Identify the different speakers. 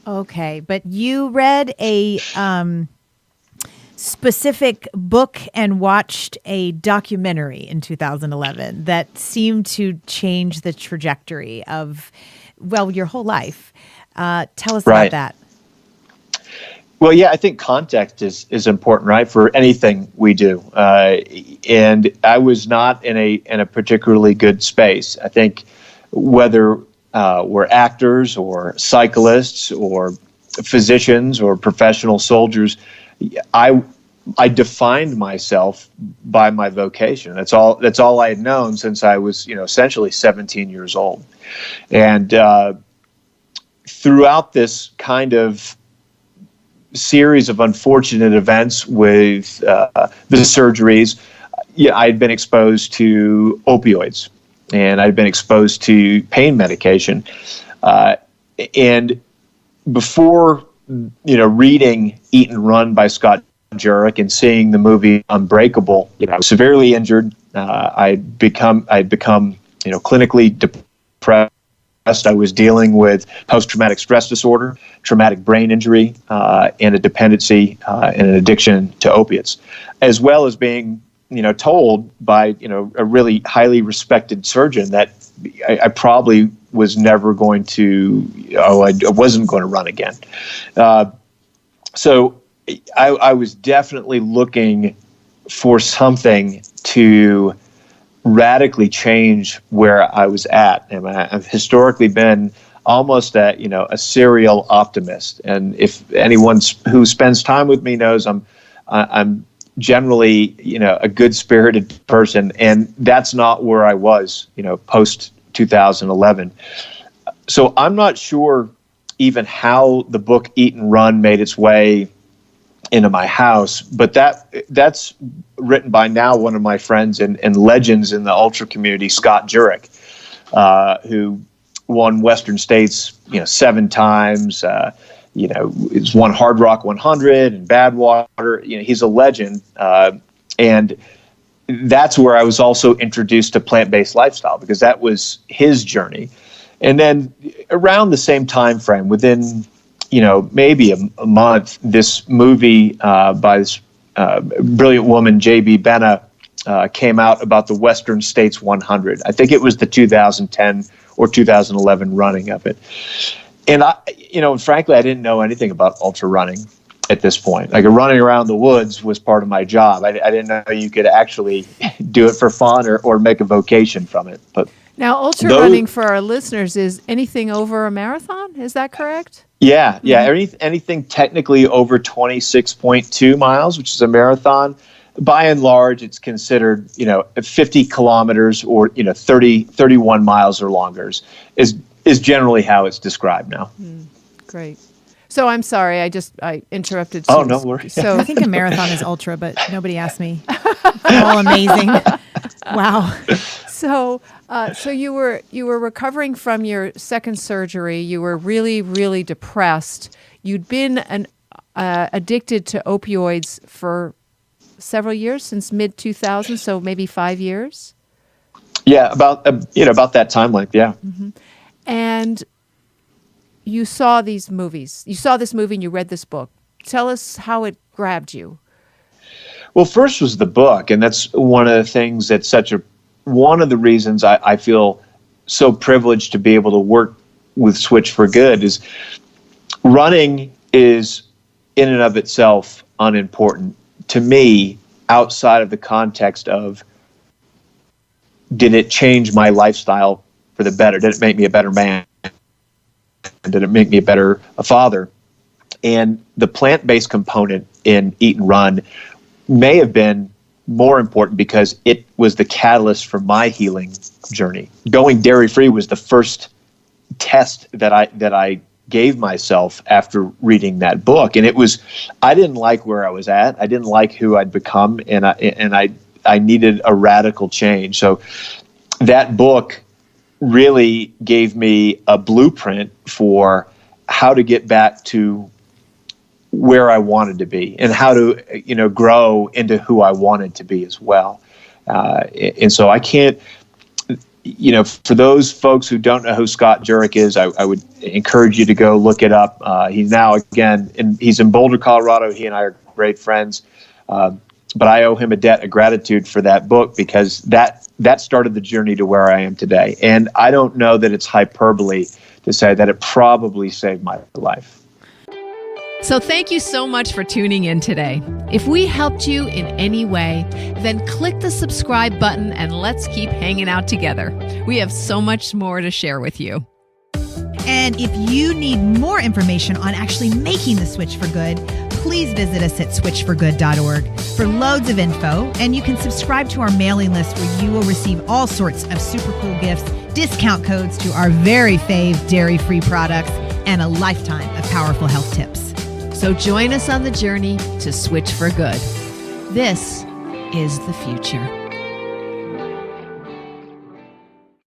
Speaker 1: Okay, but you read a specific book and watched a documentary in 2011 that seemed to change the trajectory of, well, your whole life. Tell us about
Speaker 2: Right.
Speaker 1: that.
Speaker 2: Well, yeah, I think context is important, right, for anything we do. And I was not in a particularly good space. I think whether we're actors or cyclists or physicians or professional soldiers, I I defined myself by my vocation. That's all I had known since I was, essentially 17 years old. And throughout this kind of series of unfortunate events with the surgeries, yeah, I'd been exposed to opioids and I'd been exposed to pain medication. And before, reading Eat and Run by Scott Jurek and seeing the movie Unbreakable, I was severely injured. I'd become, clinically depressed. I was dealing with post-traumatic stress disorder, traumatic brain injury, and a dependency and an addiction to opiates, as well as being, told by, a really highly respected surgeon that I probably was never going to, I wasn't going to run again. So I was definitely looking for something to radically change where I was at. And I've historically been almost a serial optimist. And if anyone who spends time with me knows I'm generally, a good-spirited person, and that's not where I was, post 2011. So I'm not sure even how the book Eat and Run made its way into my house, but that's written by now one of my friends and legends in the ultra community, Scott Jurek, who won Western States, 7 times. He's won Hard Rock 100 and Badwater. He's a legend, and that's where I was also introduced to plant-based lifestyle because that was his journey. And then around the same time frame, within maybe a month, this movie by this brilliant woman, J.B. Benna, came out about the Western States 100. I think it was the 2010 or 2011 running of it. And frankly, I didn't know anything about ultra running at this point. Like running around the woods was part of my job. I didn't know you could actually do it for fun or make a vocation from it. But
Speaker 3: now, ultra running for our listeners is anything over a marathon. Is that correct?
Speaker 2: Yeah. Anything technically over 26.2 miles, which is a marathon, by and large, it's considered, 50 kilometers or, 31 miles or longer is generally how it's described now.
Speaker 3: Great. So I'm sorry, I interrupted.
Speaker 2: Oh, no worries.
Speaker 1: So I think a marathon is ultra, but nobody asked me. All amazing. Wow.
Speaker 3: So you were recovering from your second surgery. You were really, really depressed. You'd been addicted to opioids for several years, since mid 2000, so maybe 5 years.
Speaker 2: Yeah, about that time length. Yeah.
Speaker 3: Mm-hmm. And you saw these movies. You saw this movie and you read this book. Tell us how it grabbed you.
Speaker 2: Well, first was the book, and that's one of the things that's one of the reasons I feel so privileged to be able to work with Switch for Good is running is in and of itself unimportant to me outside of the context of did it change my lifestyle for the better? Did it make me a better man? Did it make me a father? And the plant-based component in Eat and Run may have been more important because it was the catalyst for my healing journey. Going dairy-free was the first test that I gave myself after reading that book, and I didn't like where I was at. I didn't like who I'd become, and I needed a radical change. So that book really gave me a blueprint for how to get back to where I wanted to be and how to, grow into who I wanted to be as well. And so I can't, for those folks who don't know who Scott Jurek is, I would encourage you to go look it up. He's now, he's in Boulder, Colorado. He and I are great friends. But I owe him a debt of gratitude for that book, because that started the journey to where I am today. And I don't know that it's hyperbole to say that it probably saved my life.
Speaker 4: So thank you so much for tuning in today. If we helped you in any way, then click the subscribe button and let's keep hanging out together. We have so much more to share with you.
Speaker 1: And if you need more information on actually making the switch for good, please visit us at switchforgood.org for loads of info. And you can subscribe to our mailing list, where you will receive all sorts of super cool gifts, discount codes to our very fave dairy-free products, and a lifetime of powerful health tips.
Speaker 4: So join us on the journey to switch for good. This is the future.